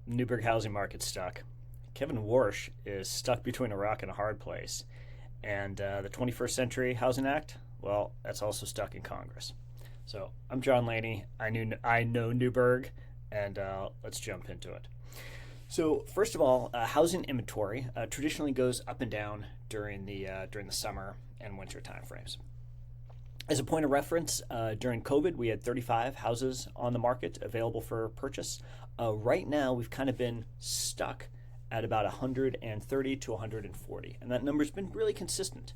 Newberg housing market's stuck. Kevin Warsh is stuck between a rock and a hard place. And the 21st Century Housing Act, well, that's also stuck in Congress. So I'm John Laney. I know Newberg, and let's jump into it. So first of all, housing inventory traditionally goes up and down during the summer and winter timeframes. As a point of reference, during COVID, we had 35 houses on the market available for purchase. Right now, we've kind of been stuck at about 130 to 140, and that number's been really consistent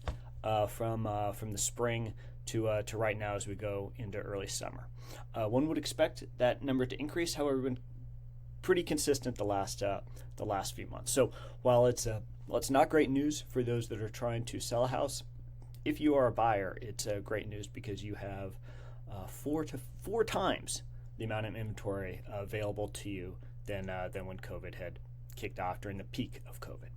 from the spring to right now as we go into early summer. One would expect that number to increase, however, we've been pretty consistent the last few months. So while it's not great news for those that are trying to sell a house, if you are a buyer, it's great news because you have four times the amount of inventory available to you than when COVID had kicked off during the peak of COVID.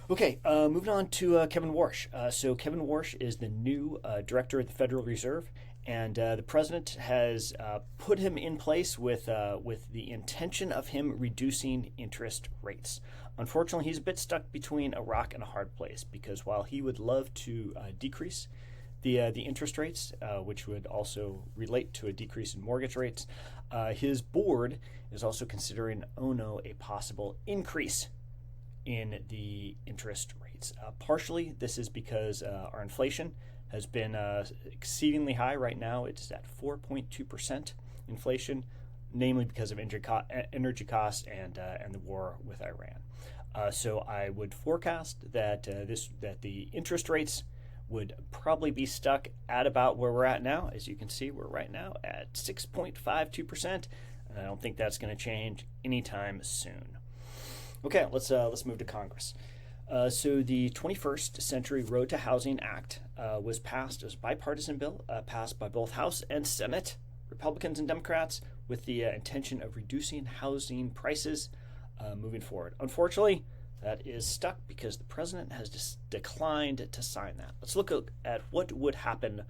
Okay, moving on to Kevin Warsh. So Kevin Warsh is the new director of the Federal Reserve, and the president has put him in place with the intention of him reducing interest rates. Unfortunately, he's a bit stuck between a rock and a hard place because while he would love to decrease the interest rates, which would also relate to a decrease in mortgage rates, his board is also considering, a possible increase in the interest rates. Partially, this is because our inflation has been exceedingly high. Right now, it's at 4.2% inflation, namely because of energy costs and the war with Iran. So I would forecast that the interest rates would probably be stuck at about where we're at now. As you can see, we're right now at 6.52%, and I don't think that's going to change anytime soon. Okay, let's move to Congress. So the 21st Century Road to Housing Act was passed as a bipartisan bill, passed by both House and Senate, Republicans and Democrats, with the intention of reducing housing prices moving forward. Unfortunately, that is stuck because the president has just declined to sign that. Let's look at what would happen,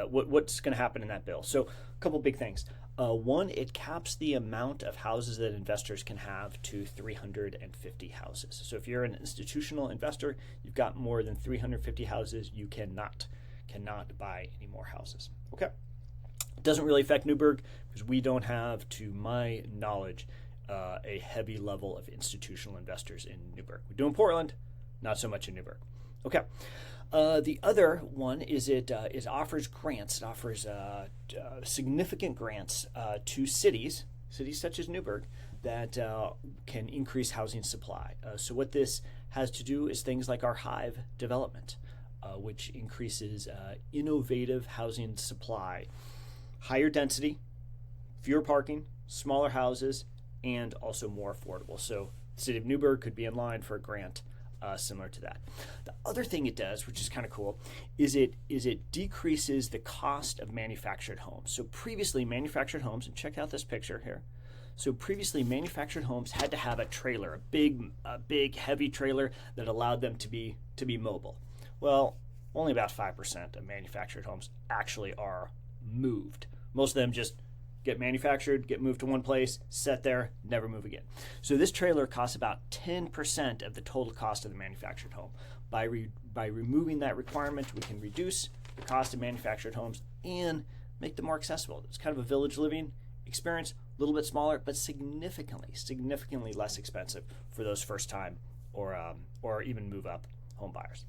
what's going to happen in that bill. So a couple big things. One, it caps the amount of houses that investors can have to 350 houses. So if you're an institutional investor, you've got more than 350 houses, you cannot buy any more houses. Okay. It doesn't really affect Newberg because we don't have, to my knowledge, a heavy level of institutional investors in Newberg. We do in Portland, not so much in Newberg. Okay. The other one is it offers grants. It offers significant grants to cities such as Newberg, that can increase housing supply. So what this has to do is things like our Hive development, which increases innovative housing supply, higher density, fewer parking, smaller houses, and also more affordable. So the city of Newberg could be in line for a grant similar to that. The other thing it does, which is kind of cool, is it decreases the cost of manufactured homes. So previously, manufactured homes, and check out this picture here. So previously, manufactured homes had to have a trailer, a big, heavy trailer that allowed them to be mobile. Well, only about 5% of manufactured homes actually are moved. Most of them just get manufactured, get moved to one place, set there, never move again. So this trailer costs about 10% of the total cost of the manufactured home. By removing that requirement, we can reduce the cost of manufactured homes and make them more accessible. It's kind of a village living experience, a little bit smaller, but significantly less expensive for those first time or even move up home buyers.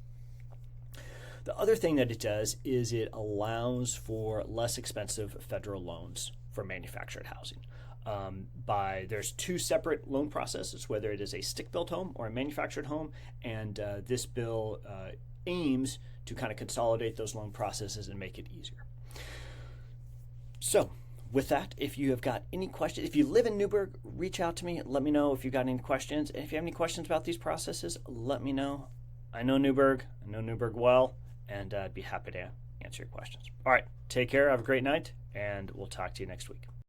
The other thing that it does is it allows for less expensive federal loans for manufactured housing. There's two separate loan processes, whether it is a stick-built home or a manufactured home, and this bill aims to kind of consolidate those loan processes and make it easier. So with that, if you have got any questions, if you live in Newberg, reach out to me, let me know if you've got any questions. And if you have any questions about these processes, let me know. I know Newberg well, and I'd be happy to answer your questions. All right, take care, have a great night, and we'll talk to you next week.